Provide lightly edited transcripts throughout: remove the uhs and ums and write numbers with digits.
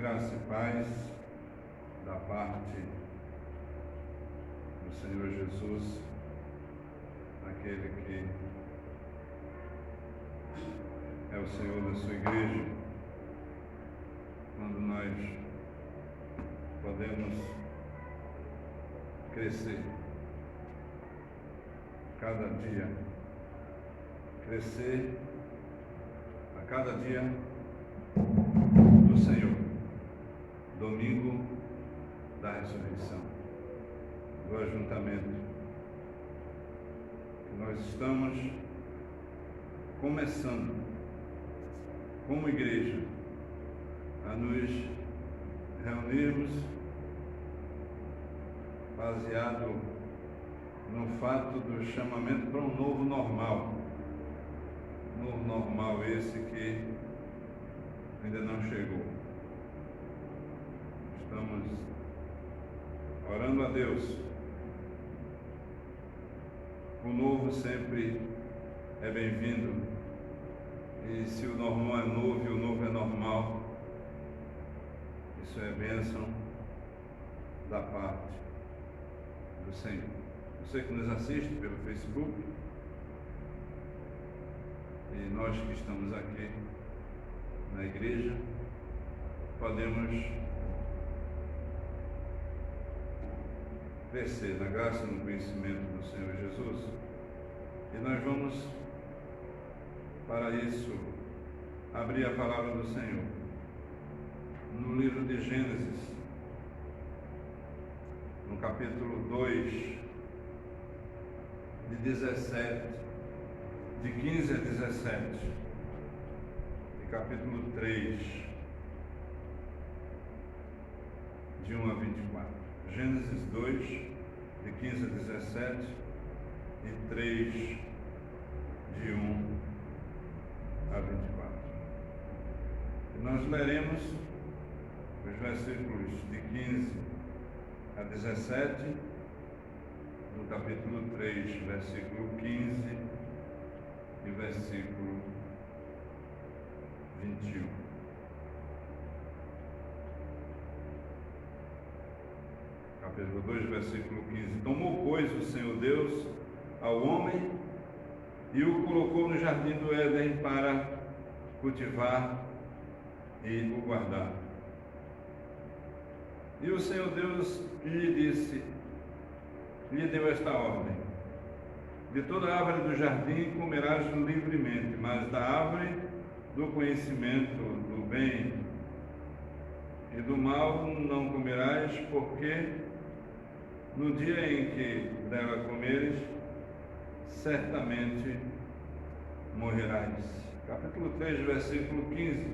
Graça e paz da parte do Senhor Jesus, aquele que é o Senhor da sua igreja, quando nós podemos crescer cada dia, crescer a cada dia do Senhor, domingo da ressurreição, do ajuntamento, que nós estamos começando como igreja a nos reunirmos baseado no fato do chamamento para um novo normal. Novo normal esse que ainda não chegou. Estamos orando a Deus. O novo sempre é bem-vindo. E se o normal é novo e o novo é normal, isso é bênção da parte do Senhor. Você que nos assiste pelo Facebook e nós que estamos aqui na igreja, podemos crescer na graça e no conhecimento do Senhor Jesus. E nós vamos, para isso, abrir a palavra do Senhor no livro de Gênesis, no capítulo 2, de 17, de 15 a 17, e capítulo 3, de 1 a 24. Gênesis 2, de 15 a 17, e 3, de 1 a 24. E nós leremos os versículos de 15 a 17, no capítulo 3, versículo 15 e versículo 21. Capítulo 2, versículo 15. Tomou, pois, o Senhor Deus ao homem e o colocou no jardim do Éden para cultivar e o guardar. E o Senhor Deus lhe deu esta ordem: de toda árvore do jardim comerás livremente, mas da árvore do conhecimento do bem e do mal não comerás, porque no dia em que dela comeres, certamente morrerás. Capítulo 3, versículo 15.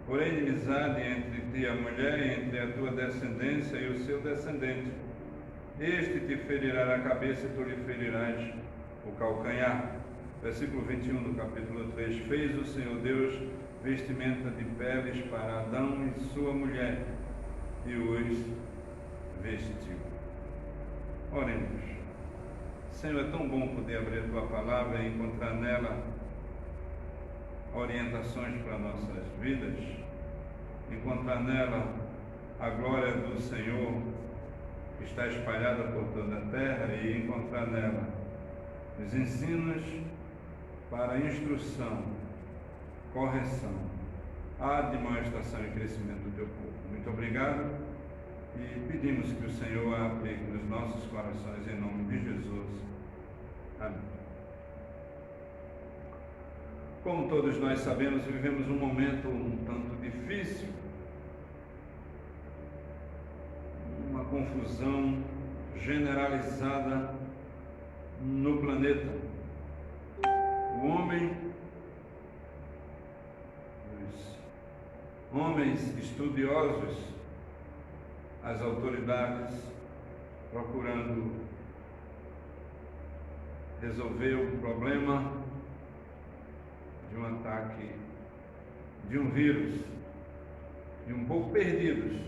Porém, inimizade entre ti e a mulher, e entre a tua descendência e o seu descendente. Este te ferirá na cabeça e tu lhe ferirás o calcanhar. Versículo 21 do capítulo 3. Fez o Senhor Deus vestimenta de peles para Adão e sua mulher, e os vestiu. Oremos. Senhor, é tão bom poder abrir a tua palavra e encontrar nela orientações para nossas vidas, encontrar nela a glória do Senhor que está espalhada por toda a terra, e encontrar nela os ensinos para instrução, correção, admoestação e crescimento do teu povo. Muito obrigado e pedimos que o Senhor aplique nos nossos corações em nome de Jesus. Amém. Como todos nós sabemos, vivemos um momento um tanto difícil, uma confusão generalizada no planeta. O homem, os homens estudiosos, as autoridades procurando resolver o problema de um ataque, de um vírus, e um pouco perdidos,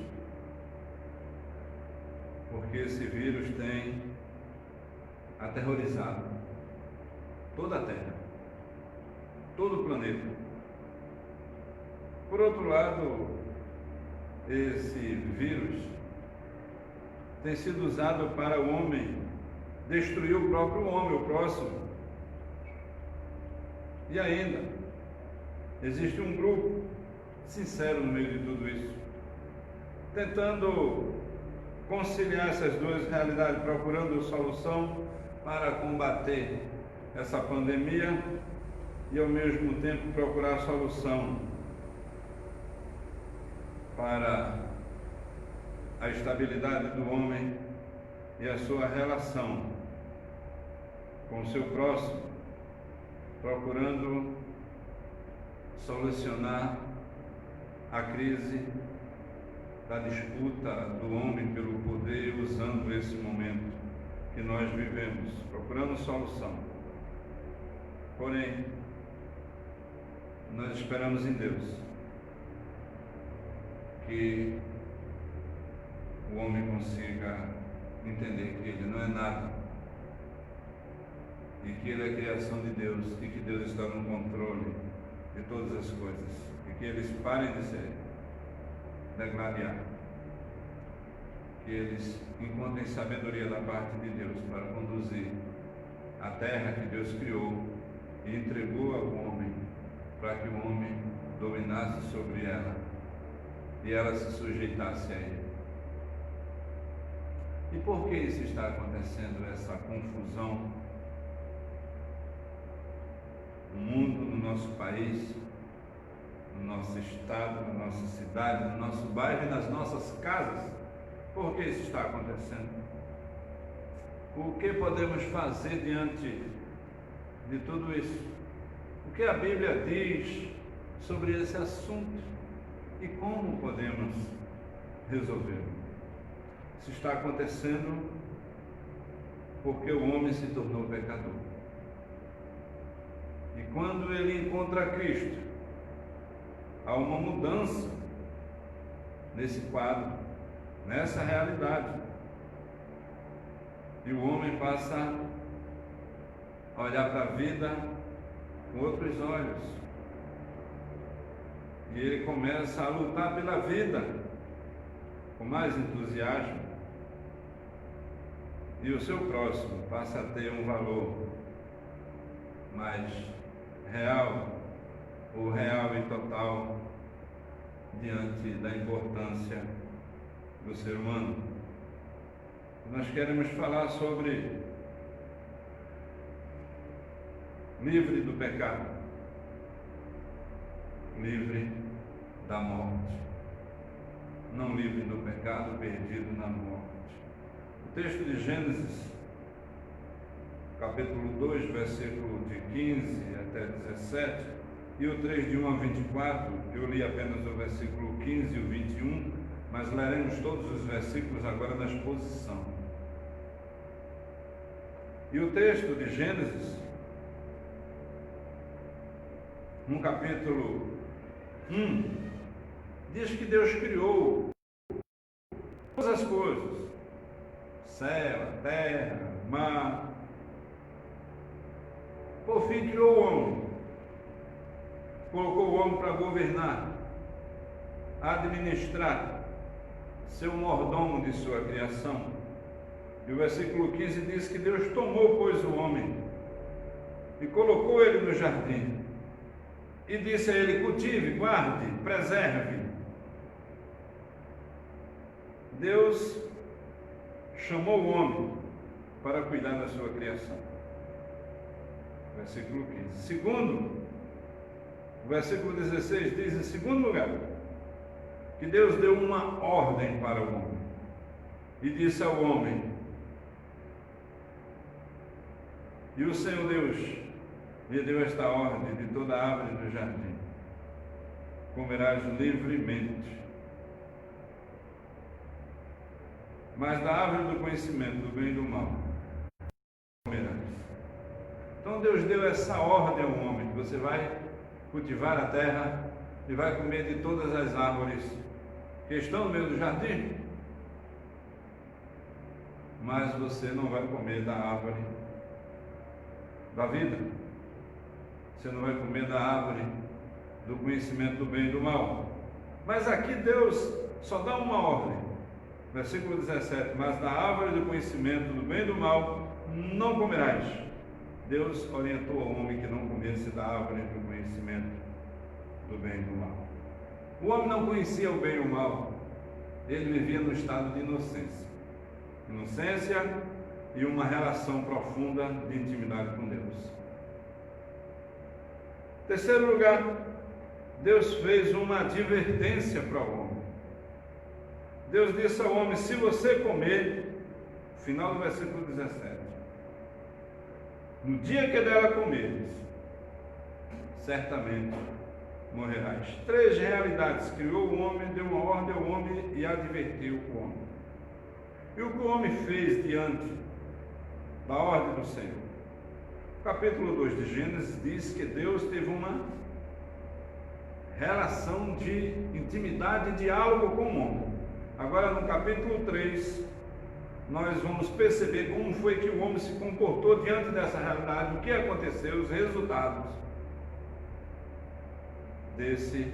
porque esse vírus tem aterrorizado toda a Terra, todo o planeta. Por outro lado, esse vírus tem sido usado para o homem destruir o próprio homem, o próximo. E ainda, existe um grupo sincero no meio de tudo isso, tentando conciliar essas duas realidades, procurando solução para combater essa pandemia e ao mesmo tempo procurar solução para a estabilidade do homem e a sua relação com o seu próximo, procurando solucionar a crise da disputa do homem pelo poder, usando esse momento que nós vivemos, procurando solução. Porém, nós esperamos em Deus que o homem consiga entender que ele não é nada e que ele é criação de Deus e que Deus está no controle de todas as coisas e que eles parem de se degladiar, que eles encontrem sabedoria da parte de Deus para conduzir a terra que Deus criou e entregou ao homem para que o homem dominasse sobre ela e ela se sujeitasse a ele. E por que isso está acontecendo, essa confusão no mundo, no nosso país, no nosso estado, na nossa cidade, no nosso bairro e nas nossas casas? Por que isso está acontecendo? O que podemos fazer diante de tudo isso? O que a Bíblia diz sobre esse assunto e como podemos resolvê-lo? Isso está acontecendo porque o homem se tornou pecador. E quando ele encontra Cristo, há uma mudança nesse quadro, nessa realidade. E o homem passa a olhar para a vida com outros olhos. E ele começa a lutar pela vida com mais entusiasmo. E o seu próximo passa a ter um valor mais real, ou real e total, diante da importância do ser humano. Nós queremos falar sobre livre do pecado, livre da morte, não livre do pecado, perdido na morte. O texto de Gênesis, capítulo 2, versículo de 15 até 17, e o 3 de 1 a 24, eu li apenas o versículo 15 e o 21, mas leremos todos os versículos agora na exposição. E o texto de Gênesis, no capítulo 1, diz que Deus criou todas as coisas, céu, a terra, o mar. Por fim, criou o homem, colocou o homem para governar, administrar, ser o mordomo de sua criação. E o versículo 15 diz que Deus tomou, pois, o homem e colocou ele no jardim e disse a ele: cultive, guarde, preserve. Deus chamou o homem para cuidar da sua criação. Versículo 15. Segundo, o versículo 16 diz, em segundo lugar, que Deus deu uma ordem para o homem e disse ao homem: e o Senhor Deus lhe deu esta ordem: de toda árvore do jardim comerás livremente, mas da árvore do conhecimento do bem e do mal comerás. Então Deus deu essa ordem ao homem: que você vai cultivar a terra e vai comer de todas as árvores que estão no meio do jardim, mas você não vai comer da árvore da vida, você não vai comer da árvore do conhecimento do bem e do mal, Mas aqui Deus só dá uma ordem. Versículo 17: mas da árvore do conhecimento do bem e do mal não comerás. Deus orientou ao homem que não comesse da árvore do conhecimento do bem e do mal. O homem não conhecia o bem e o mal. Ele vivia no estado de inocência. Inocência e uma relação profunda de intimidade com Deus. Terceiro lugar, Deus fez uma advertência para o homem. Deus disse ao homem: se você comer, final do versículo 17, no dia que dela comeres, certamente morrerás. Três realidades: criou o homem, deu uma ordem ao homem e advertiu o homem. E o que o homem fez diante da ordem do Senhor? O capítulo 2 de Gênesis diz que Deus teve uma relação de intimidade e diálogo com o homem. Agora, no capítulo 3, nós vamos perceber como foi que o homem se comportou diante dessa realidade, o que aconteceu, os resultados desse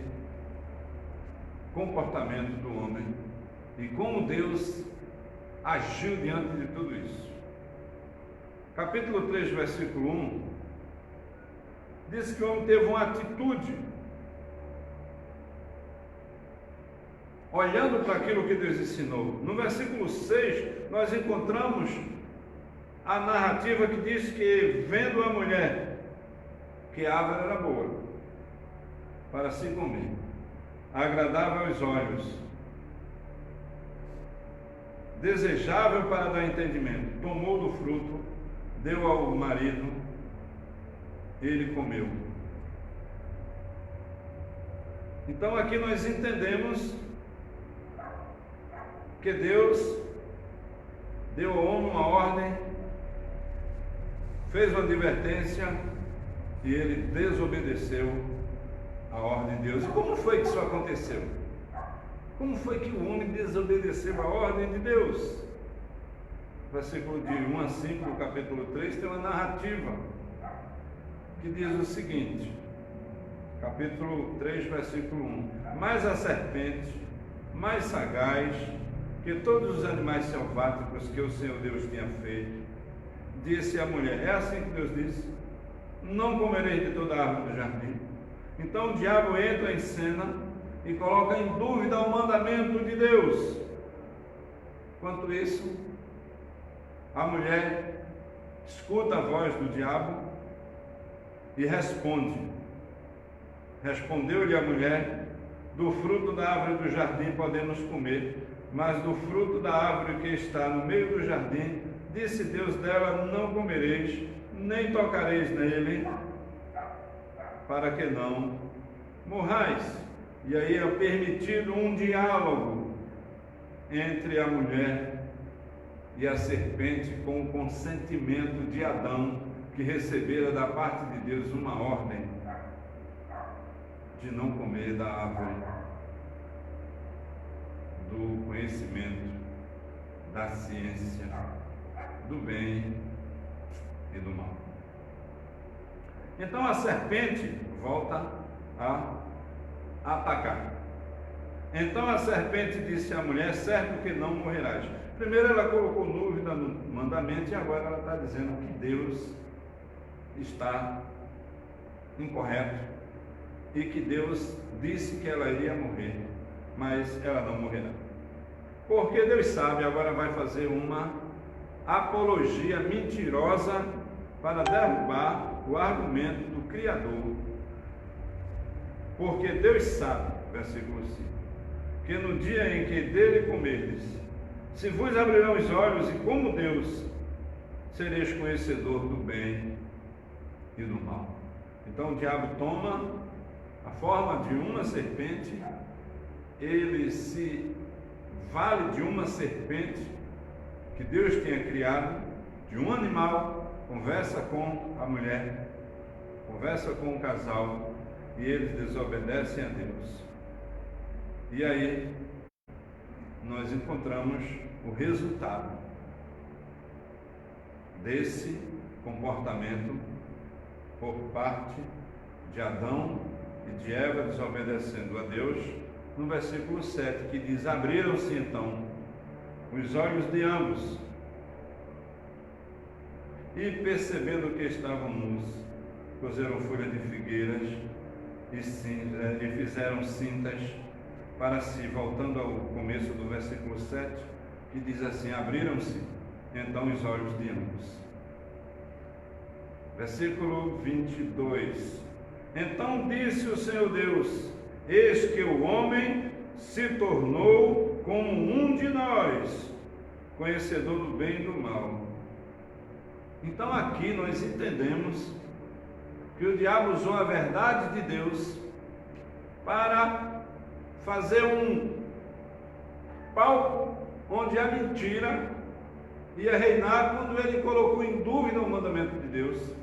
comportamento do homem e como Deus agiu diante de tudo isso. Capítulo 3, versículo 1 diz que o homem teve uma atitude olhando para aquilo que Deus ensinou. No versículo 6 nós encontramos a narrativa que diz que, vendo a mulher que a árvore era boa para se comer, agradável aos olhos, desejável para dar entendimento, tomou do fruto, deu ao marido, ele comeu. Então aqui nós entendemos que Deus deu ao homem uma ordem, fez uma advertência e ele desobedeceu a ordem de Deus. E como foi que isso aconteceu? Como foi que o homem desobedeceu a ordem de Deus? Versículo de 1 a 5 do capítulo 3 tem uma narrativa que diz o seguinte, capítulo 3, versículo 1: mas a serpente, mais sagaz que todos os animais selváticos que o Senhor Deus tinha feito, disse à mulher, é assim que Deus disse, não comereis de toda a árvore do jardim. Então o diabo entra em cena e coloca em dúvida o mandamento de Deus. Enquanto isso, a mulher escuta a voz do diabo e responde. Respondeu-lhe a mulher, do fruto da árvore do jardim podemos comer, mas do fruto da árvore que está no meio do jardim, disse Deus dela, não comereis, nem tocareis nele, para que não morrais. E aí é permitido um diálogo entre a mulher e a serpente, com o consentimento de Adão, que recebera da parte de Deus uma ordem de não comer da árvore do conhecimento, da ciência, do bem e do mal. Então a serpente volta a atacar. Então a serpente disse à mulher, certo que não morrerás. Primeiro ela colocou dúvida no mandamento e agora ela está dizendo que Deus está incorreto e que Deus disse que ela iria morrer, mas ela não morrerá. Porque Deus sabe, agora vai fazer uma apologia mentirosa para derrubar o argumento do Criador. Porque Deus sabe, versículo 5, que no dia em que dele comerdes, se vos abrirão os olhos e como Deus, sereis conhecedor do bem e do mal. Então o diabo toma a forma de uma serpente, ele se vale de uma serpente que Deus tinha criado, de um animal, conversa com a mulher, conversa com o casal, e eles desobedecem a Deus. E aí nós encontramos o resultado desse comportamento por parte de Adão e de Eva desobedecendo a Deus, no versículo 7, que diz: abriram-se então os olhos de ambos, e percebendo que estavam nus, cozeram folhas de figueiras e fizeram cintas para si. Voltando ao começo do versículo 7, que diz assim: abriram-se então os olhos de ambos. Versículo 22: então disse o Senhor Deus: eis que o homem se tornou como um de nós, conhecedor do bem e do mal. Então aqui nós entendemos que o diabo usou a verdade de Deus para fazer um palco onde a mentira ia reinar, quando ele colocou em dúvida o mandamento de Deus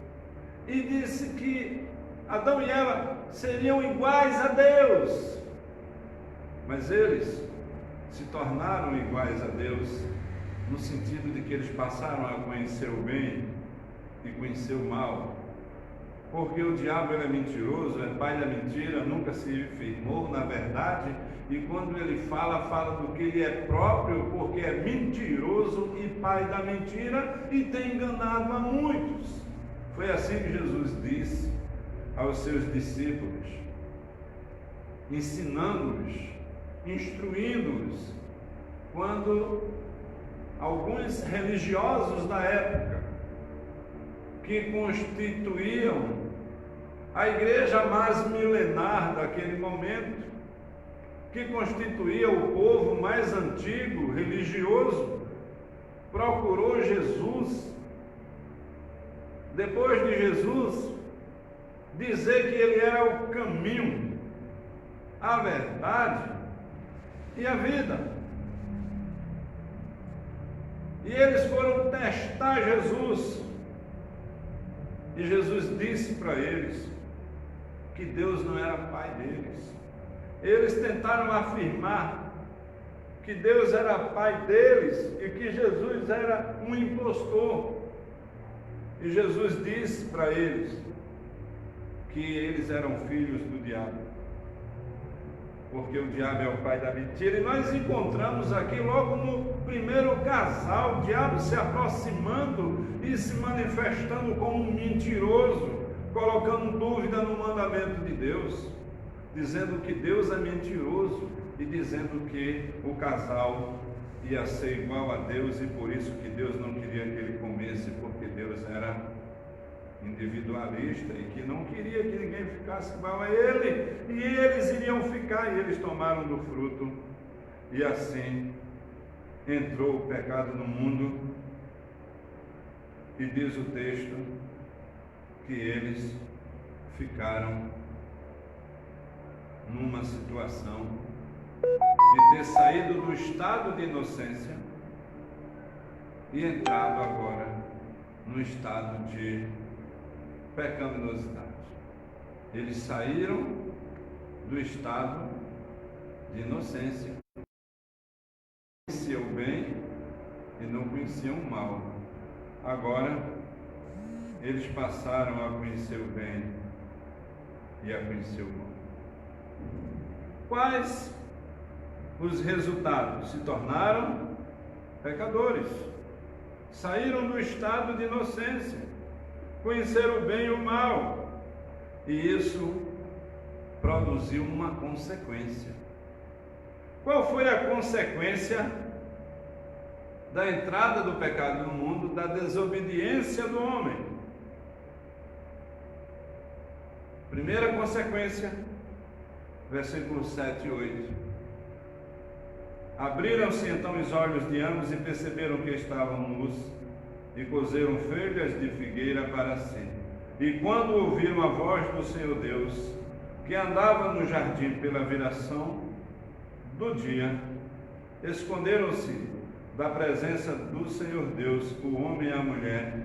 e disse que Adão e Eva seriam iguais a Deus. Mas eles se tornaram iguais a Deus no sentido de que eles passaram a conhecer o bem e conhecer o mal, porque o diabo é mentiroso, é pai da mentira, nunca se firmou na verdade, e quando ele fala do que ele é próprio, porque é mentiroso e pai da mentira, e tem enganado a muitos. Foi assim que Jesus disse aos seus discípulos, ensinando-os, instruindo-os, quando alguns religiosos da época, que constituíam a igreja mais milenar daquele momento, que constituía o povo mais antigo, religioso, procurou Jesus, depois de Jesus dizer que ele era o caminho, a verdade e a vida. E eles foram testar Jesus, e Jesus disse para eles que Deus não era pai deles. Eles tentaram afirmar que Deus era pai deles e que Jesus era um impostor. E Jesus disse para eles que eles eram filhos do diabo, porque o diabo é o pai da mentira. E nós encontramos aqui logo no primeiro casal, o diabo se aproximando e se manifestando como um mentiroso, colocando dúvida no mandamento de Deus, dizendo que Deus é mentiroso e dizendo que o casal ia ser igual a Deus e por isso que Deus não queria que ele comesse, porque Deus era individualista e que não queria que ninguém ficasse igual a ele, e eles iriam ficar, e eles tomaram do fruto, e assim entrou o pecado no mundo. E diz o texto que eles ficaram numa situação de ter saído do estado de inocência e entrado agora no estado de pecaminosidade. Eles saíram do estado de inocência, conheciam o bem e não conheciam o mal. Agora eles passaram a conhecer o bem e a conhecer o mal. Quais os resultados? Se tornaram pecadores, saíram do estado de inocência, conheceram o bem e o mal, e isso produziu uma consequência. Qual foi a consequência da entrada do pecado no mundo, da desobediência do homem? Primeira consequência, versículos 7 e 8. Abriram-se então os olhos de ambos e perceberam que estavam nus, e cozeram folhas de figueira para si. E quando ouviram a voz do Senhor Deus, que andava no jardim pela viração do dia, esconderam-se da presença do Senhor Deus, o homem e a mulher,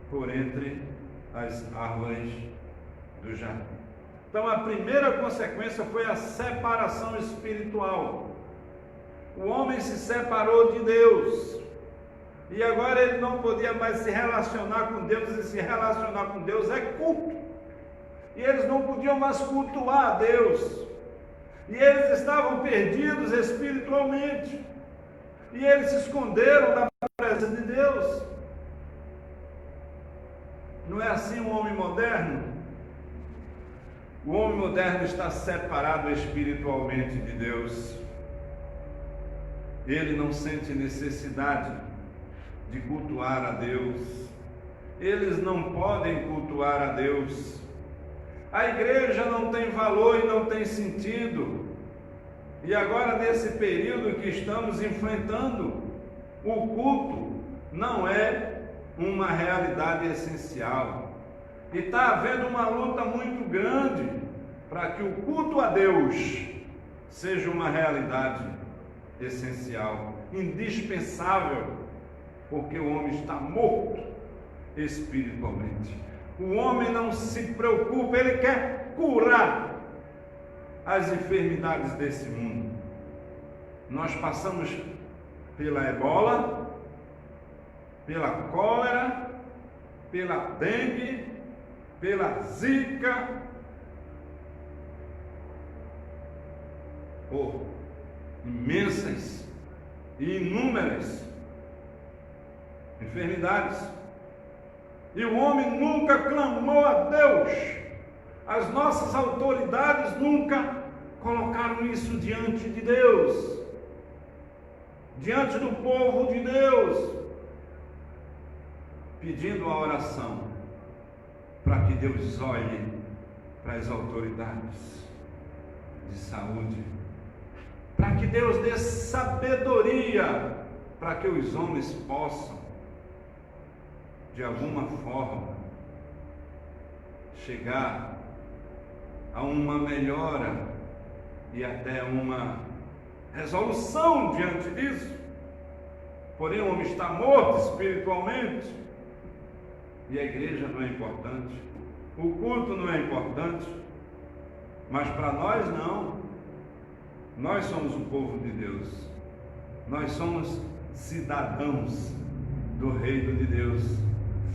por entre as árvores do jardim. Então a primeira consequência foi a separação espiritual. O homem se separou de Deus, e agora ele não podia mais se relacionar com Deus, e se relacionar com Deus é culto, e eles não podiam mais cultuar a Deus. E eles estavam perdidos espiritualmente. E eles se esconderam da presença de Deus. Não é assim o homem moderno? O homem moderno está separado espiritualmente de Deus. Ele não sente necessidade de cultuar a Deus. Eles não podem cultuar a Deus. A igreja não tem valor e não tem sentido. E agora, nesse período que estamos enfrentando, o culto não é uma realidade essencial. E está havendo uma luta muito grande para que o culto a Deus seja uma realidade essencial, indispensável, porque o homem está morto espiritualmente. O homem não se preocupa, ele quer curar as enfermidades desse mundo. Nós passamos pela ebola, pela cólera, pela dengue, pela zika, por imensas e inúmeras enfermidades. E o homem nunca clamou a Deus. As nossas autoridades nunca colocaram isso diante de Deus, diante do povo de Deus, pedindo a oração para que Deus olhe para as autoridades de saúde, para que Deus dê sabedoria para que os homens possam, de alguma forma, chegar a uma melhora e até uma resolução diante disso. Porém, o homem está morto espiritualmente e a igreja não é importante, o culto não é importante, mas para nós não. Nós somos o povo de Deus, nós somos cidadãos do reino de Deus,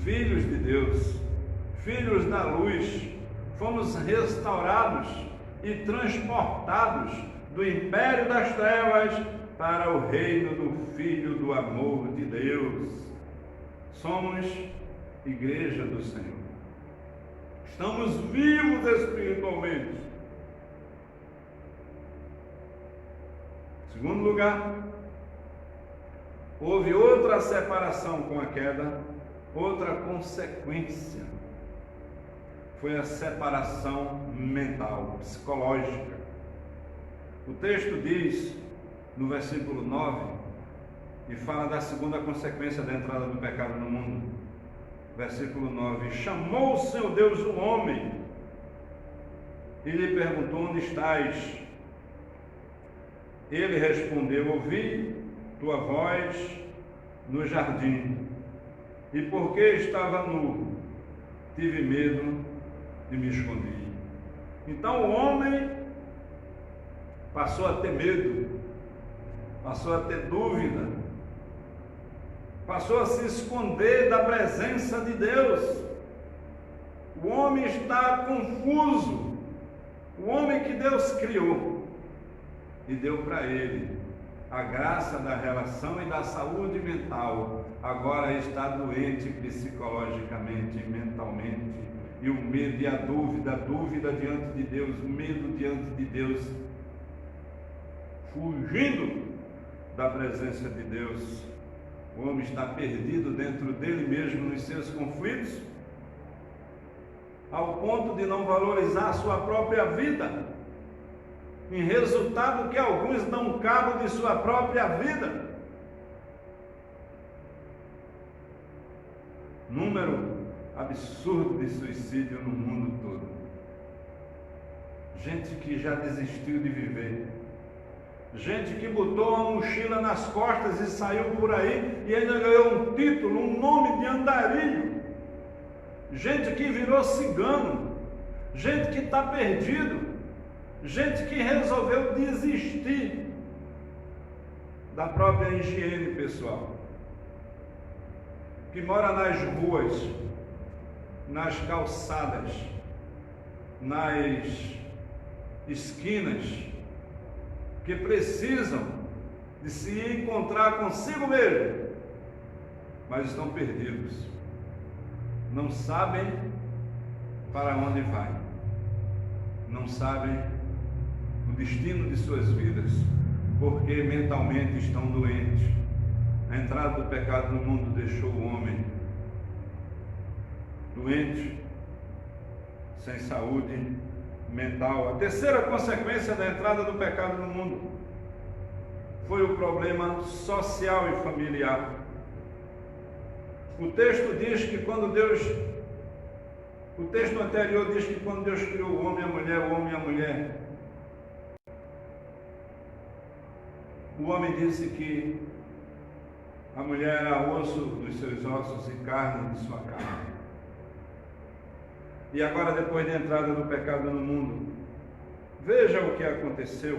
filhos de Deus, filhos da luz. Fomos restaurados e transportados do império das trevas para o reino do Filho do amor de Deus. Somos igreja do Senhor. Estamos vivos espiritualmente. Segundo lugar, houve outra separação com a queda, outra consequência. Foi a separação mental, psicológica. O texto diz, no versículo 9, e fala da segunda consequência da entrada do pecado no mundo. Versículo 9: chamou o Senhor Deus o homem e lhe perguntou: onde estás? Ele respondeu: ouvi tua voz no jardim, e porque estava nu, tive medo e me escondi. Então o homem passou a ter medo, passou a ter dúvida, passou a se esconder da presença de Deus. O homem está confuso. O homem que Deus criou e deu para ele a graça da relação e da saúde mental, agora está doente psicologicamente e mentalmente. E o medo e a dúvida diante de Deus, o medo diante de Deus, fugindo da presença de Deus. O homem está perdido dentro dele mesmo, nos seus conflitos, ao ponto de não valorizar a sua própria vida, em resultado que alguns dão cabo de sua própria vida. Número absurdo de suicídio no mundo todo. Gente que já desistiu de viver. Gente que botou uma mochila nas costas e saiu por aí e ainda ganhou um título, um nome de andarilho. Gente que virou cigano. Gente que está perdido. Gente que resolveu desistir da própria higiene pessoal. Que mora nas ruas, nas calçadas, nas esquinas, que precisam de se encontrar consigo mesmo, mas estão perdidos, não sabem para onde vai, não sabem o destino de suas vidas, porque mentalmente estão doentes. A entrada do pecado no mundo deixou o homem doente, sem saúde mental. A terceira consequência da entrada do pecado no mundo foi o problema social e familiar. O texto diz que o texto anterior diz que quando Deus criou o homem e a mulher, o homem disse que a mulher era osso dos seus ossos e carne de sua carne. E agora, depois da entrada do pecado no mundo, veja o que aconteceu.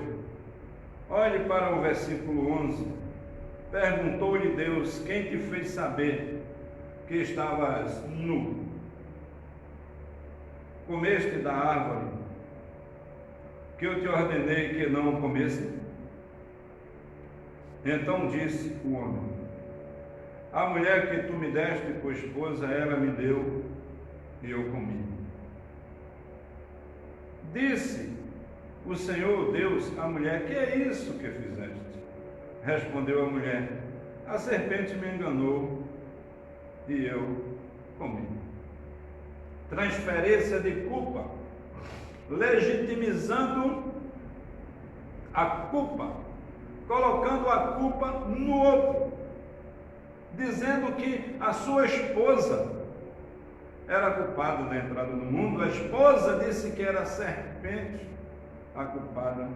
Olhe para o versículo 11. Perguntou-lhe Deus: quem te fez saber que estavas nu? Comeste da árvore que eu te ordenei que não comesse? Então disse o homem: a mulher que tu me deste por esposa, ela me deu e eu comi. Disse o Senhor Deus à mulher: que é isso que fizeste? Respondeu a mulher: a serpente me enganou e eu comi. Transferência de culpa, legitimizando a culpa, colocando a culpa no outro, dizendo que a sua esposa era culpada da entrada no mundo. A esposa disse que era a serpente a culpada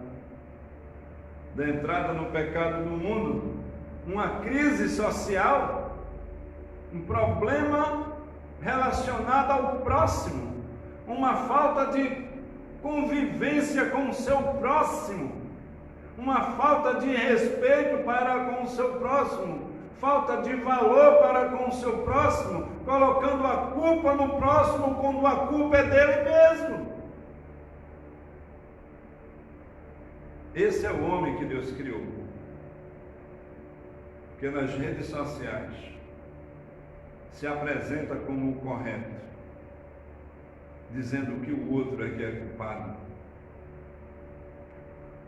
da entrada no pecado no mundo. Uma crise social, um problema relacionado ao próximo, uma falta de convivência com o seu próximo, uma falta de respeito para com o seu próximo, falta de valor para com o seu próximo, colocando a culpa no próximo quando a culpa é dele mesmo. Esse é o homem que Deus criou. Porque nas redes sociais se apresenta como o correto, dizendo que o outro é que é culpado.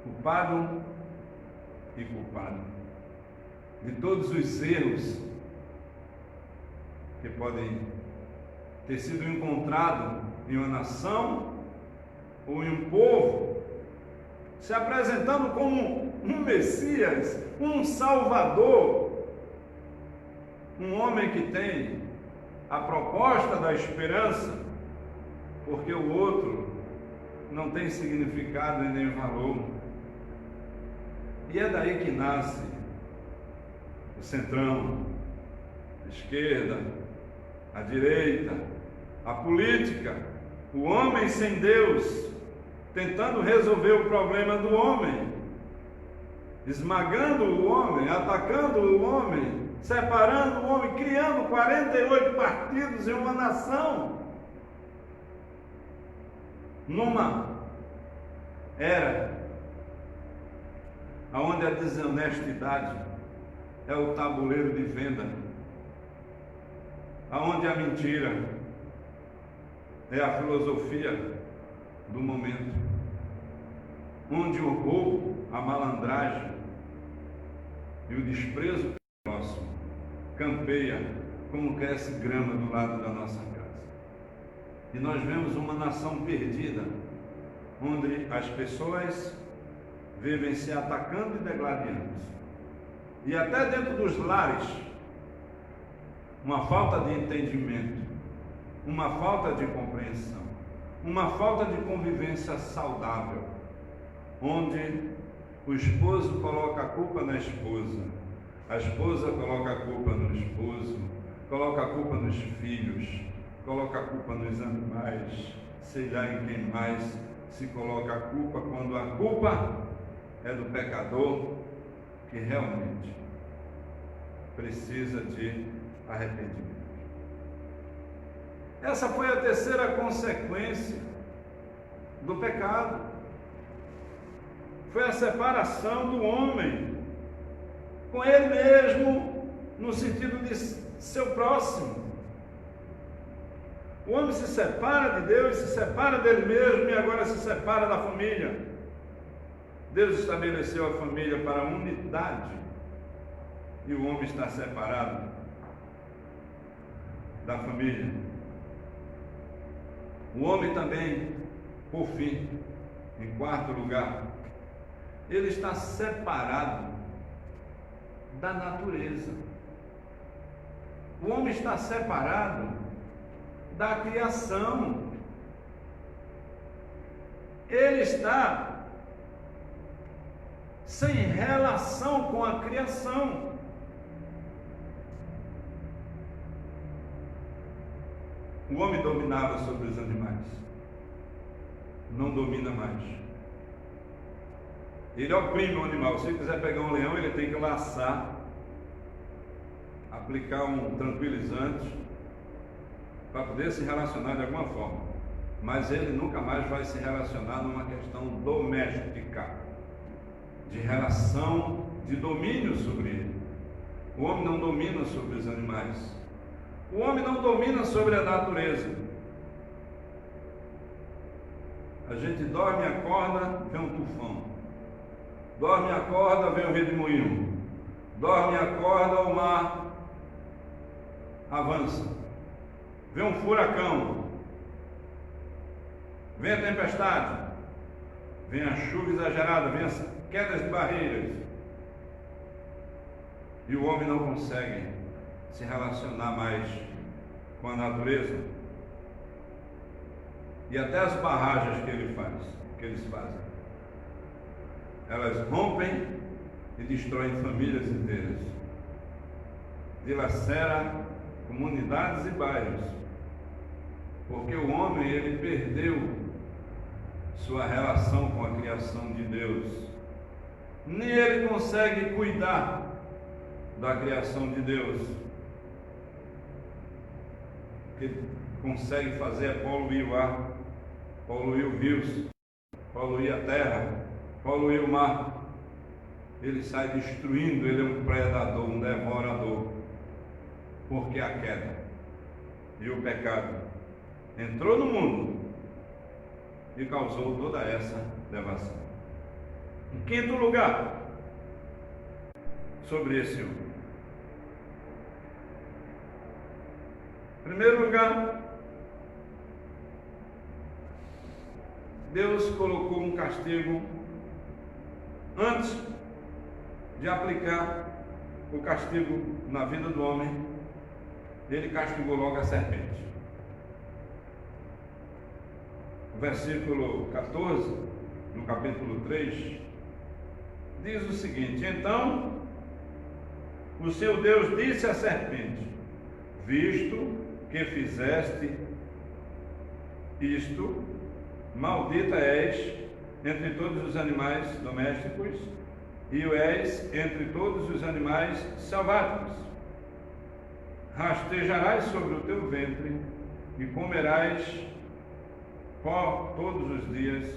Culpado e culpado de todos os erros que podem ter sido encontrados em uma nação ou em um povo, se apresentando como um Messias, um Salvador, um homem que tem a proposta da esperança, porque o outro não tem significado e nem valor. E é daí que nasce o centrão, a esquerda, a direita, a política, o homem sem Deus, tentando resolver o problema do homem, esmagando o homem, atacando o homem, separando o homem, criando 48 partidos em uma nação, numa era onde a desonestidade é o tabuleiro de venda, aonde a mentira é a filosofia do momento, onde o roubo, a malandragem e o desprezo pelo próximo campeia como cresce grama do lado da nossa casa. E nós vemos uma nação perdida, onde as pessoas vivem se atacando e degladiando. E até dentro dos lares, uma falta de entendimento, uma falta de compreensão, uma falta de convivência saudável, onde o esposo coloca a culpa na esposa, a esposa coloca a culpa no esposo, coloca a culpa nos filhos, coloca a culpa nos animais, sei lá em quem mais se coloca a culpa, quando a culpa é do pecador que realmente precisa de arrependimento. Essa foi a terceira consequência do pecado. foi a separação do homem com ele mesmo, no sentido de seu próximo. O homem se separa de Deus, se separa dele mesmo e agora se separa da família. Deus estabeleceu a família para a unidade e o homem está separado da família. O homem também, por fim, em quarto lugar, ele está separado da natureza. O homem está separado da criação. Ele está sem relação com a criação. O homem dominava sobre os animais, não domina mais. Ele oprime o animal. Se ele quiser pegar um leão, ele tem que laçar, aplicar um tranquilizante para poder se relacionar de alguma forma. Mas ele nunca mais vai se relacionar numa questão doméstica, de relação, de domínio sobre ele. O homem não domina sobre os animais. O homem não domina sobre a natureza. A gente dorme e acorda, vem um tufão. Dorme e acorda, vem um redemoinho. Dorme e acorda, o mar avança. Vem um furacão. Vem a tempestade. Vem a chuva exagerada, vem as quedas de barreiras. E o homem não consegue se relacionar mais com a natureza. E até as barragens que eles fazem, elas rompem e destroem famílias inteiras, dilacera comunidades e bairros, porque o homem, ele perdeu sua relação com a criação de Deus. Nem ele consegue cuidar da criação de Deus. O que ele consegue fazer é poluir o ar, poluir os rios, poluir a terra, poluir o mar. Ele sai destruindo, ele é um predador, um devorador, porque a queda e o pecado entrou no mundo e causou toda essa devastação. Em quinto lugar, sobre esse homem. Em primeiro lugar, Deus colocou um castigo antes de aplicar o castigo na vida do homem. Ele castigou logo a serpente. O versículo 14, no capítulo 3, diz o seguinte: então o seu Deus disse à serpente: visto que fizeste isto, maldita és entre todos os animais domésticos e o és entre todos os animais selváticos. Rastejarás sobre o teu ventre e comerás pó todos os dias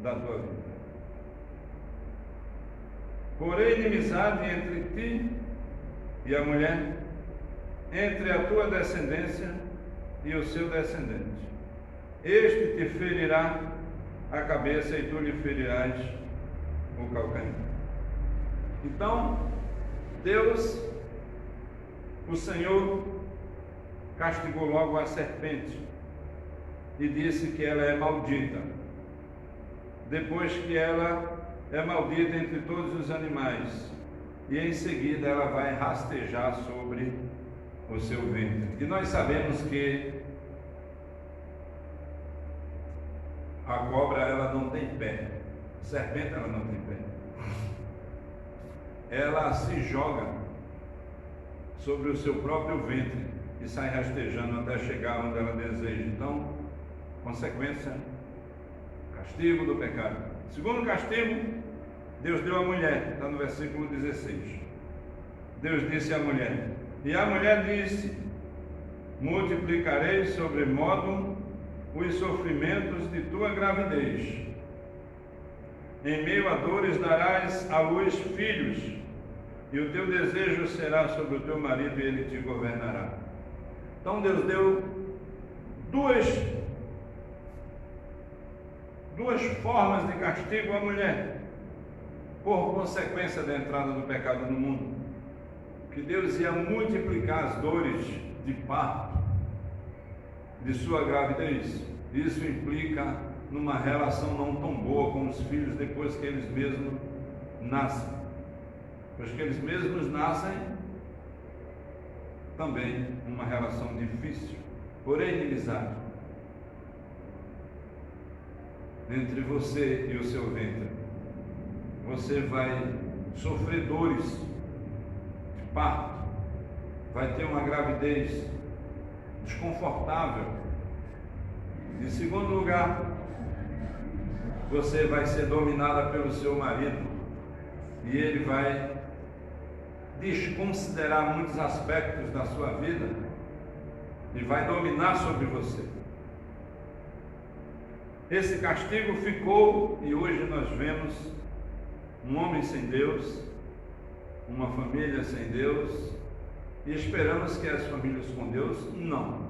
da tua vida. Porém, inimizade entre ti e a mulher, entre a tua descendência e o seu descendente. Este te ferirá a cabeça e tu lhe ferirás o calcanhar. Então, Deus, o Senhor, castigou logo a serpente e disse que ela é maldita. Depois que ela é maldita entre todos os animais, e em seguida ela vai rastejar sobre o seu ventre. E nós sabemos que a cobra, ela não tem pé, a serpente, ela não tem pé. Ela se joga sobre o seu próprio ventre e sai rastejando até chegar onde ela deseja. Então, consequência, castigo do pecado. Segundo castigo, Deus deu à mulher, está no versículo 16. Deus disse à mulher, e a mulher disse: multiplicarei sobremodo os sofrimentos de tua gravidez. Em meio a dores darás à luz filhos, e o teu desejo será sobre o teu marido, e ele te governará. Então Deus deu duas formas de castigo à mulher, por consequência da entrada do pecado no mundo. Que Deus ia multiplicar as dores de parto, de sua gravidez. Isso implica numa relação não tão boa com os filhos depois que eles mesmos nascem. Pois que eles mesmos nascem, também uma relação difícil, por inimizade, entre você e o seu ventre. Você vai sofrer dores de parto, vai ter uma gravidez desconfortável. Em segundo lugar, você vai ser dominada pelo seu marido, e ele vai desconsiderar muitos aspectos da sua vida e vai dominar sobre você. Esse castigo ficou, e hoje nós vemos um homem sem Deus, uma família sem Deus, e esperamos que as famílias com Deus, não.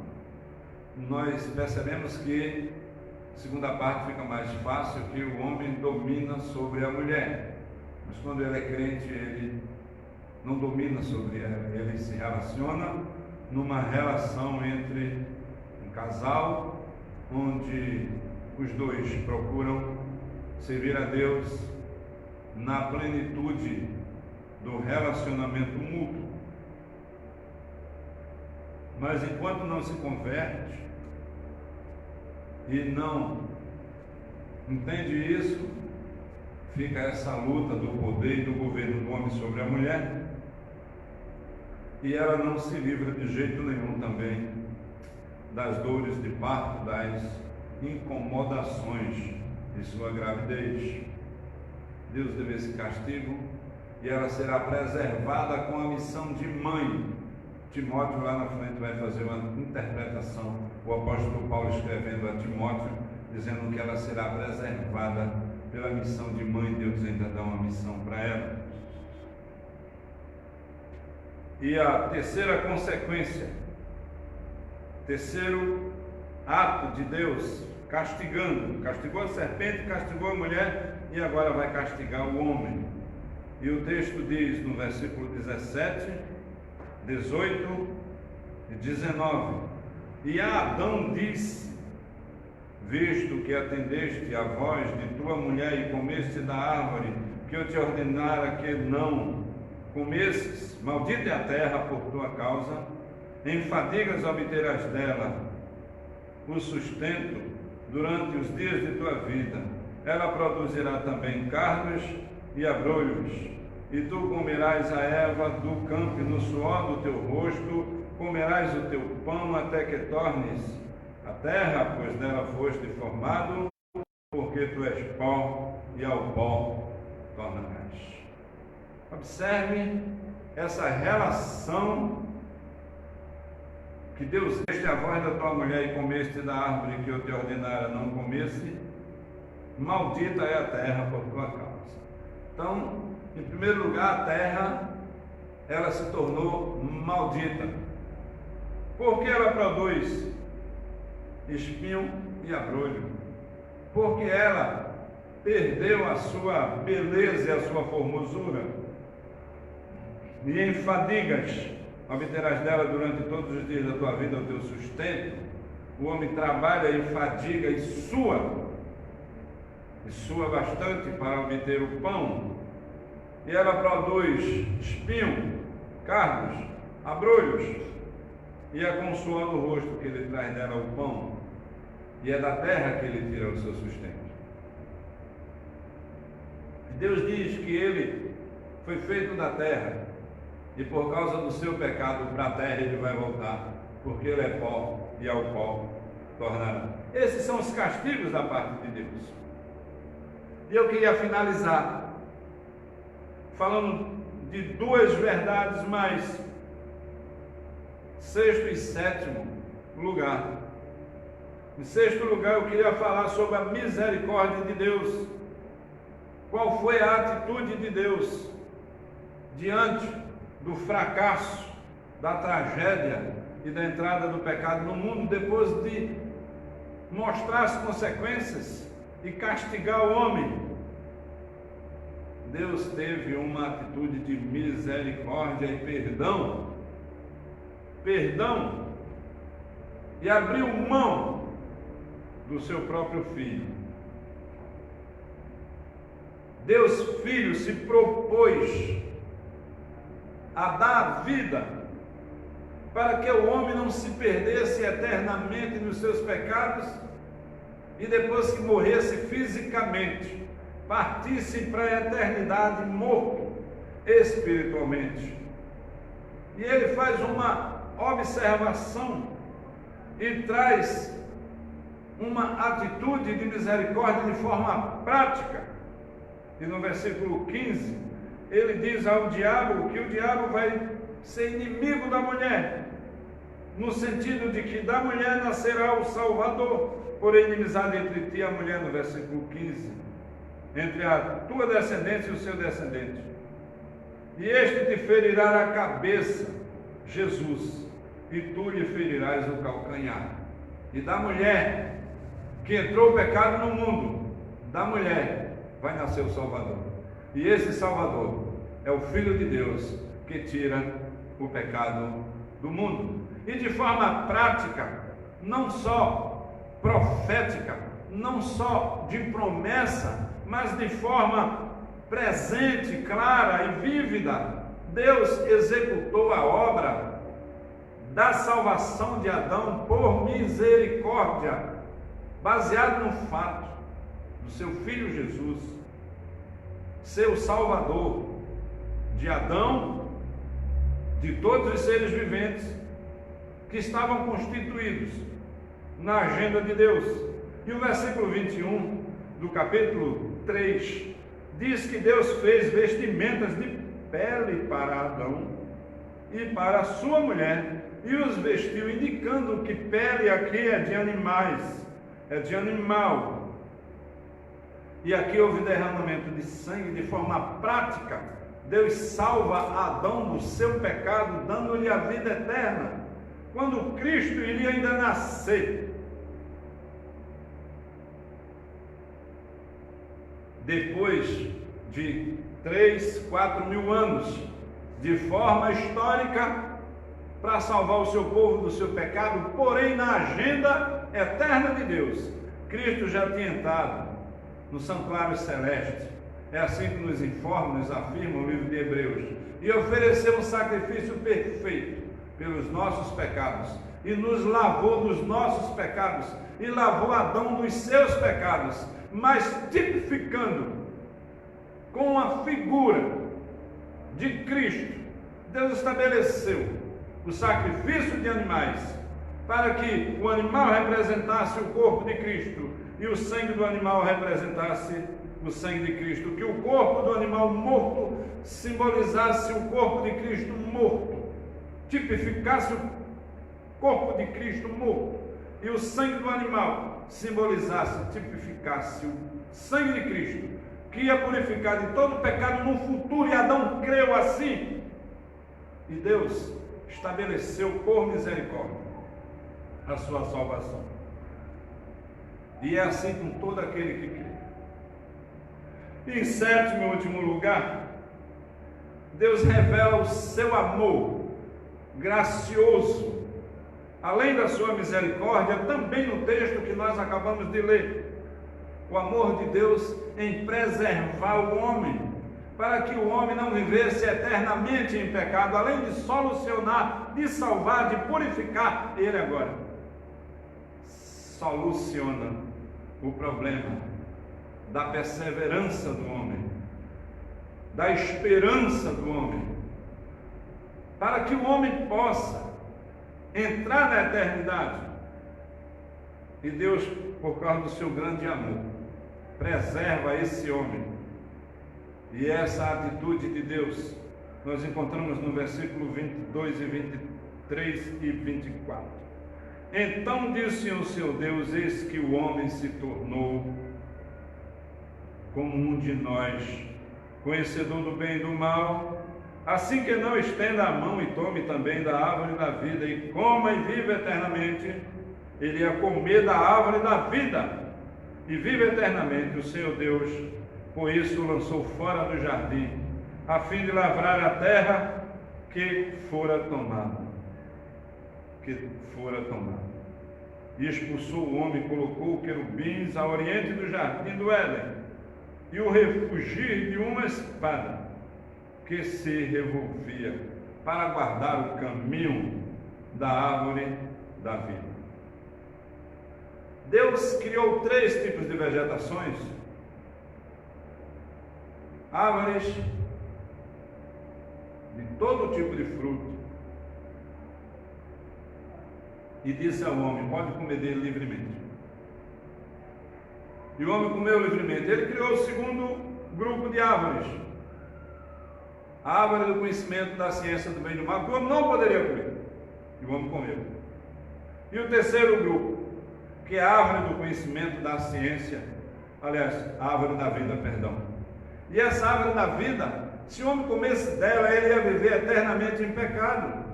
Nós percebemos que a segunda parte fica mais fácil, que o homem domina sobre a mulher, mas quando ele é crente, ele não domina sobre ela, ele se relaciona numa relação entre um casal, onde os dois procuram servir a Deus na plenitude do relacionamento mútuo. Mas enquanto não se converte e não entende isso, fica essa luta do poder e do governo do homem sobre a mulher, e ela não se livra de jeito nenhum também das dores de parto, das incomodações de sua gravidez. Deus deu esse castigo e ela será preservada com a missão de mãe. Timóteo lá na frente vai fazer uma interpretação, o apóstolo Paulo escrevendo a Timóteo, dizendo que ela será preservada pela missão de mãe. Deus ainda dá uma missão para ela. E a terceira consequência, terceiro ato de Deus, castigou a serpente, castigou a mulher, e agora vai castigar o homem. E o texto diz no versículo 17, 18 e 19: E a Adão disse: visto que atendeste à voz de tua mulher e comeste da árvore que eu te ordenara que não comesses, maldita é a terra por tua causa, em fadigas obterás dela o sustento durante os dias de tua vida. Ela produzirá também cardos e abrolhos, e tu comerás a erva do campo, e no suor do teu rosto comerás o teu pão, até que tornes a terra, pois dela foste formado, porque tu és pó, e ao pó tornarás. Observe essa relação que Deus deste a voz da tua mulher e comeste da árvore que eu te ordenara não comesse, maldita é a terra por tua causa. Então, em primeiro lugar, a terra, ela se tornou maldita, porque ela produz espinho e abrolho, porque ela perdeu a sua beleza e a sua formosura, e em fadigas obterás dela durante todos os dias da tua vida o teu sustento. O homem trabalha em fadiga e sua bastante para obter o pão, e ela produz espinho, cardos, abrolhos, e é com o suor do rosto que ele traz dela o pão, e é da terra que ele tira o seu sustento. Deus diz que ele foi feito da terra, e por causa do seu pecado para a terra ele vai voltar, porque ele é pó, e ao pó tornará. Esses são os castigos da parte de Deus. E eu queria finalizar falando de duas verdades mais. Sexto e sétimo lugar. Em sexto lugar, eu queria falar sobre a misericórdia de Deus. Qual foi a atitude de Deus diante do fracasso, da tragédia e da entrada do pecado no mundo, depois de mostrar as consequências e castigar o homem? Deus teve uma atitude de misericórdia e perdão, e abriu mão do seu próprio Filho. Deus Filho se propôs a dar vida para que o homem não se perdesse eternamente nos seus pecados e depois que morresse fisicamente, partisse para a eternidade morto espiritualmente. E ele faz uma observação e traz uma atitude de misericórdia de forma prática. E no versículo 15, ele diz ao diabo que o diabo vai ser inimigo da mulher, no sentido de que da mulher nascerá o Salvador, por inimizade entre ti e a mulher, no versículo 15, entre a tua descendência e o seu descendente. E este te ferirá a cabeça, Jesus, e tu lhe ferirás o calcanhar. E da mulher que entrou o pecado no mundo, da mulher vai nascer o Salvador. E esse Salvador é o Filho de Deus que tira o pecado do mundo. E de forma prática, não só profética, não só de promessa, mas de forma presente, clara e vívida, Deus executou a obra da salvação de Adão por misericórdia, baseado no fato do seu Filho Jesus ser o Salvador de Adão, de todos os seres viventes que estavam constituídos na agenda de Deus. E o versículo 21 do capítulo 3 diz que Deus fez vestimentas de pele para Adão e para a sua mulher, e os vestiu, indicando que pele aqui é de animais, é de animal. E aqui houve derramamento de sangue de forma prática. Deus salva Adão do seu pecado, dando-lhe a vida eterna, quando Cristo iria ainda nascer. Depois de 3, 4 mil anos, de forma histórica, para salvar o seu povo do seu pecado, porém na agenda eterna de Deus, Cristo já tinha entrado no santuário celeste. É assim que nos informa, nos afirma o livro de Hebreus, e ofereceu um sacrifício perfeito pelos nossos pecados, e nos lavou dos nossos pecados, e lavou Adão dos seus pecados, mas tipificando com a figura de Cristo. Deus estabeleceu o sacrifício de animais para que o animal representasse o corpo de Cristo e o sangue do animal representasse o sangue de Cristo, que o corpo do animal morto simbolizasse o corpo de Cristo morto, tipificasse o corpo de Cristo morto, e o sangue do animal simbolizasse, tipificasse o sangue de Cristo, que ia purificar de todo pecado no futuro. E Adão creu assim, e Deus estabeleceu por misericórdia a sua salvação. E é assim com todo aquele que crê. E em sétimo e último lugar, Deus revela o seu amor gracioso, além da sua misericórdia, também no texto que nós acabamos de ler. O amor de Deus em preservar o homem, para que o homem não vivesse eternamente em pecado, além de solucionar, de salvar, de purificar, ele agora soluciona o problema da perseverança do homem, da esperança do homem, para que o homem possa entrar na eternidade. E Deus, por causa do seu grande amor, preserva esse homem. E essa atitude de Deus nós encontramos no versículo 22 e 23 e 24. Então disse o seu Deus: eis que o homem se tornou como um de nós, conhecedor do bem e do mal, assim que não estenda a mão e tome também da árvore da vida e coma e viva eternamente. Ele ia comer da árvore da vida e vive eternamente. O Senhor Deus, por isso, o lançou fora do jardim, a fim de lavrar a terra que fora tomada. E expulsou o homem e colocou querubins a oriente do jardim do Éden, e o refugir de uma espada que se revolvia para guardar o caminho da árvore da vida. Deus criou 3 tipos de vegetações: árvores de todo tipo de fruto, e disse ao homem: pode comer dele livremente. E o homem comeu livremente. Ele criou o segundo grupo de árvores, a árvore do conhecimento da ciência do bem e do mal, que o homem não poderia comer, e o homem comeu. E o terceiro grupo, que é a árvore do conhecimento da ciência, aliás, a árvore da vida, perdão. E essa árvore da vida, se o homem comesse dela, ele ia viver eternamente em pecado.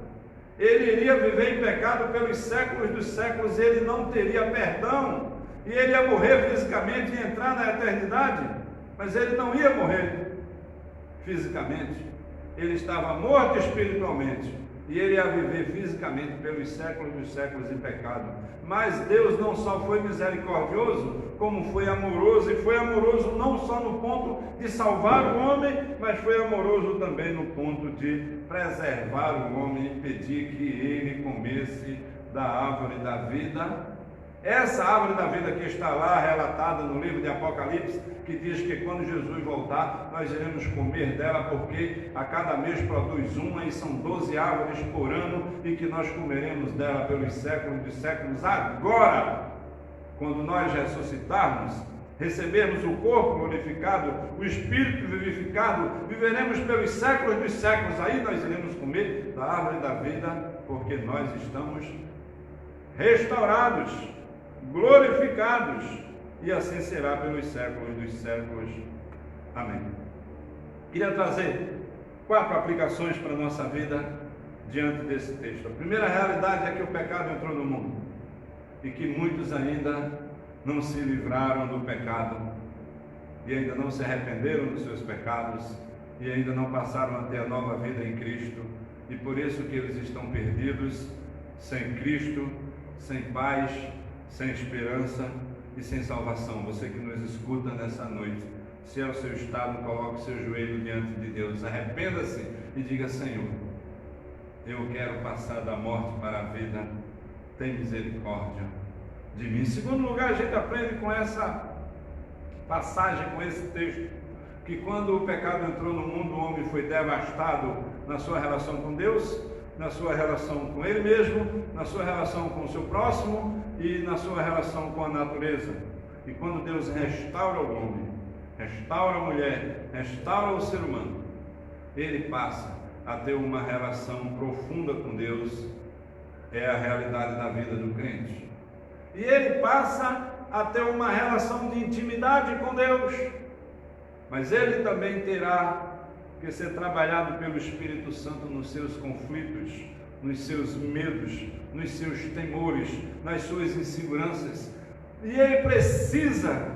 Ele iria viver em pecado pelos séculos dos séculos, ele não teria perdão, e ele ia morrer fisicamente e entrar na eternidade, mas ele não ia morrer fisicamente, ele estava morto espiritualmente, e ele ia viver fisicamente pelos séculos dos séculos em pecado. Mas Deus não só foi misericordioso, como foi amoroso, e foi amoroso não só no ponto de salvar o homem, mas foi amoroso também no ponto de preservar o homem e impedir que ele comesse da árvore da vida. Essa árvore da vida que está lá relatada no livro de Apocalipse, que diz que quando Jesus voltar, nós iremos comer dela, porque a cada mês produz uma, e são 12 árvores por ano, e que nós comeremos dela pelos séculos dos séculos. Agora, quando nós ressuscitarmos, recebermos o corpo glorificado, o espírito vivificado, viveremos pelos séculos dos séculos. Aí nós iremos comer da árvore da vida, porque nós estamos restaurados, glorificados, e assim será pelos séculos dos séculos. Amém. Queria trazer 4 aplicações para a nossa vida diante desse texto. A primeira realidade é que o pecado entrou no mundo e que muitos ainda não se livraram do pecado, e ainda não se arrependeram dos seus pecados, e ainda não passaram a ter a nova vida em Cristo, e por isso que eles estão perdidos, sem Cristo, sem paz, sem esperança e sem salvação. Você que nos escuta nessa noite, se é o seu estado, coloque o seu joelho diante de Deus, arrependa-se e diga: Senhor, eu quero passar da morte para a vida, tem misericórdia de mim. Em segundo lugar, a gente aprende com essa passagem, com esse texto, que quando o pecado entrou no mundo, o homem foi devastado na sua relação com Deus, na sua relação com ele mesmo, na sua relação com o seu próximo e na sua relação com a natureza. E quando Deus restaura o homem, restaura a mulher, restaura o ser humano, ele passa a ter uma relação profunda com Deus. É a realidade da vida do crente. E ele passa a ter uma relação de intimidade com Deus, mas ele também terá que ser trabalhado pelo Espírito Santo nos seus conflitos, nos seus medos, nos seus temores, nas suas inseguranças. E ele precisa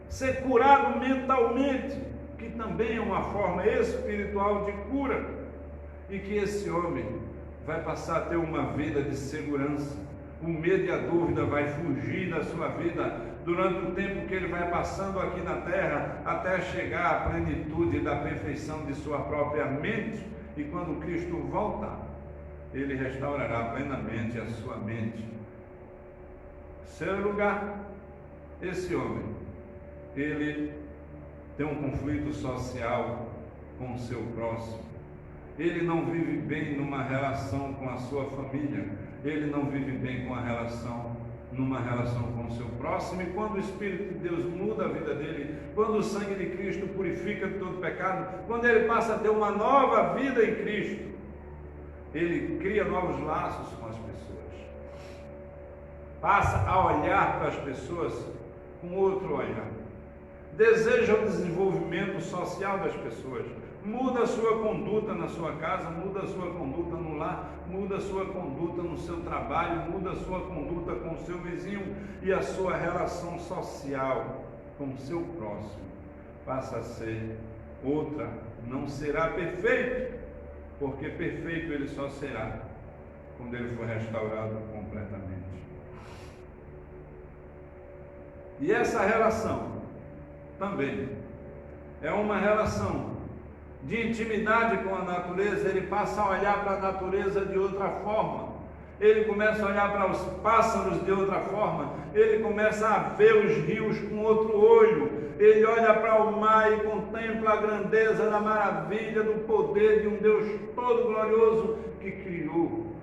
ser curado mentalmente, que também é uma forma espiritual de cura, e que esse homem vai passar a ter uma vida de segurança. O medo e a dúvida vai fugir da sua vida durante o tempo que ele vai passando aqui na terra, até chegar à plenitude da perfeição de sua própria mente. E quando Cristo voltar, ele restaurará plenamente a sua mente. Em terceiro lugar, esse homem, ele tem um conflito social com o seu próximo. Ele não vive bem numa relação com a sua família, ele não vive bem numa relação com o seu próximo. E quando o Espírito de Deus muda a vida dele, quando o sangue de Cristo purifica de todo pecado, quando ele passa a ter uma nova vida em Cristo, ele cria novos laços com as pessoas, passa a olhar para as pessoas com outro olhar. deseja o desenvolvimento social das pessoas, muda a sua conduta na sua casa, muda a sua conduta no lar, muda a sua conduta no seu trabalho, muda a sua conduta com o seu vizinho e a sua relação social com o seu próximo passa a ser outra. Não será perfeito, porque perfeito ele só será quando ele for restaurado completamente. E essa relação também é uma relação de intimidade com a natureza. Ele passa a olhar para a natureza de outra forma, ele começa a olhar para os pássaros de outra forma, ele começa a ver os rios com outro olho, ele olha para o mar e contempla a grandeza da maravilha do poder de um Deus todo glorioso que criou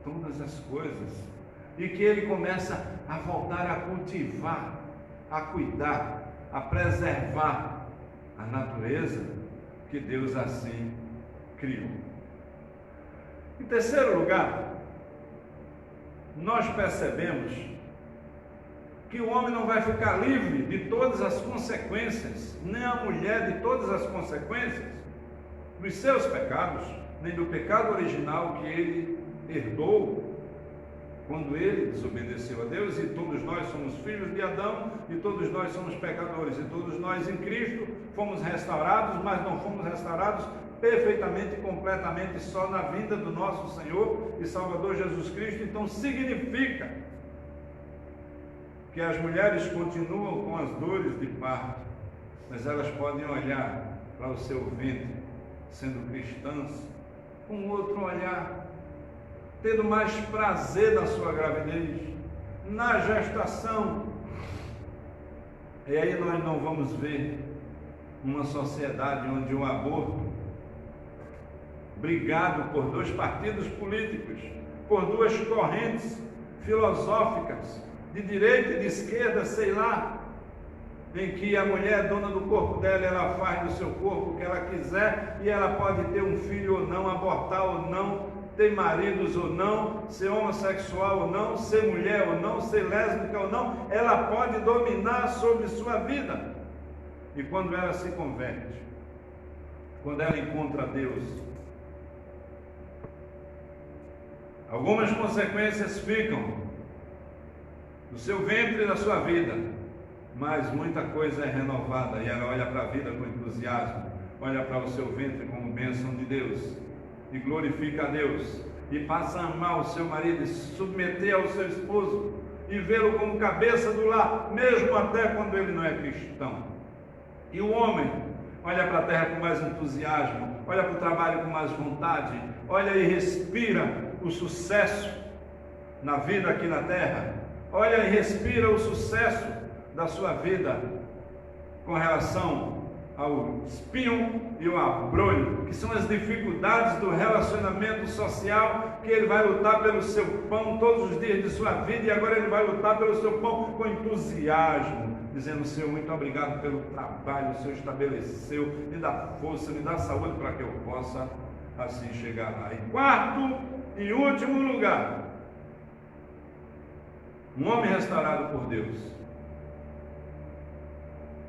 todas as coisas, e que ele começa a voltar a cultivar, a cuidar, a preservar a natureza que Deus assim criou. Em terceiro lugar, nós percebemos que o homem não vai ficar livre de todas as consequências, nem a mulher de todas as consequências dos seus pecados, nem do pecado original que ele herdou quando ele desobedeceu a Deus. E todos nós somos filhos de Adão, e todos nós somos pecadores, e todos nós em Cristo fomos restaurados, mas não fomos restaurados perfeitamente e completamente só na vinda do nosso Senhor e Salvador Jesus Cristo. Então significa que as mulheres continuam com as dores de parto, mas elas podem olhar para o seu ventre, sendo cristãs, com outro olhar, tendo mais prazer na sua gravidez, na gestação. E aí nós não vamos ver uma sociedade onde o aborto, brigado por dois partidos políticos, por duas correntes filosóficas, de direita e de esquerda, sei lá, em que a mulher é dona do corpo dela, ela faz do seu corpo o que ela quiser, e ela pode ter um filho ou não, abortar ou não, ter maridos ou não, ser homossexual ou não, ser mulher ou não, ser lésbica ou não, ela pode dominar sobre sua vida. E quando ela se converte, quando ela encontra Deus, algumas consequências ficam do seu ventre e da sua vida, mas muita coisa é renovada, e ela olha para a vida com entusiasmo, olha para o seu ventre como bênção de Deus, e glorifica a Deus, e passa a amar o seu marido, e se submeter ao seu esposo, e vê-lo como cabeça do lar, mesmo até quando ele não é cristão. E o homem olha para a terra com mais entusiasmo, olha para o trabalho com mais vontade, olha e respira o sucesso na vida aqui na terra, olha e respira o sucesso da sua vida com relação ao espinho e ao abrolho, que são as dificuldades do relacionamento social, que ele vai lutar pelo seu pão todos os dias de sua vida, e agora ele vai lutar pelo seu pão com entusiasmo, dizendo: Senhor, muito obrigado pelo trabalho, o Senhor estabeleceu, me dá força, me dá saúde para que eu possa assim chegar lá. Em quarto e último lugar, um homem restaurado por Deus,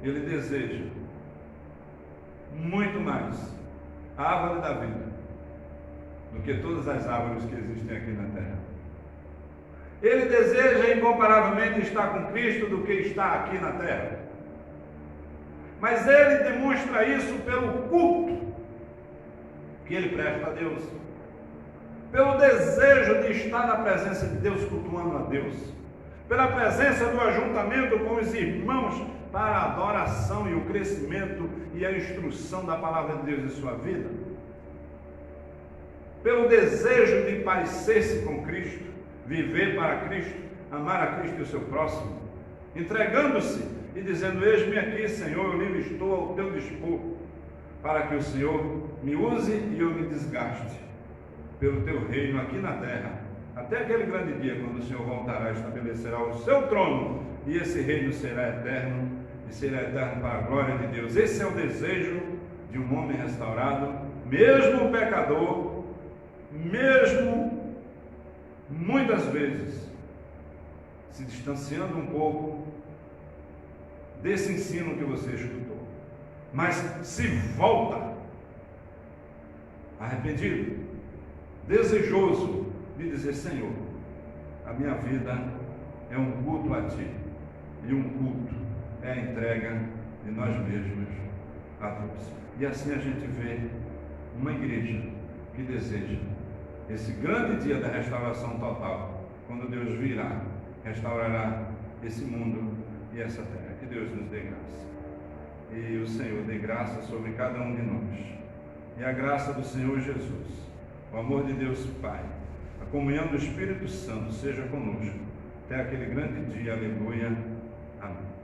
ele deseja muito mais a árvore da vida do que todas as árvores que existem aqui na terra. Ele deseja incomparavelmente estar com Cristo do que estar aqui na terra. Mas ele demonstra isso pelo culto que ele presta a Deus, pelo desejo de estar na presença de Deus, cultuando a Deus, pela presença do ajuntamento com os irmãos para a adoração e o crescimento e a instrução da palavra de Deus em sua vida, pelo desejo de parecer-se com Cristo, viver para Cristo, amar a Cristo e o seu próximo, entregando-se e dizendo: eis-me aqui, Senhor, eu livre estou ao teu dispor, para que o Senhor me use e eu me desgaste pelo teu reino aqui na terra, até aquele grande dia quando o Senhor voltará e estabelecerá o seu trono, e esse reino será eterno, e será eterno para a glória de Deus. Esse é o desejo de um homem restaurado, mesmo pecador, mesmo muitas vezes se distanciando um pouco desse ensino que você escutou, mas se volta arrependido, desejoso de dizer: Senhor, a minha vida é um culto a Ti, e um culto é a entrega de nós mesmos a Deus. E assim a gente vê uma igreja que deseja esse grande dia da restauração total, quando Deus virá, restaurará esse mundo e essa terra. Que Deus nos dê graça. E o Senhor dê graça sobre cada um de nós. E a graça do Senhor Jesus, o amor de Deus Pai, a comunhão do Espírito Santo seja conosco até aquele grande dia. Aleluia. Amém.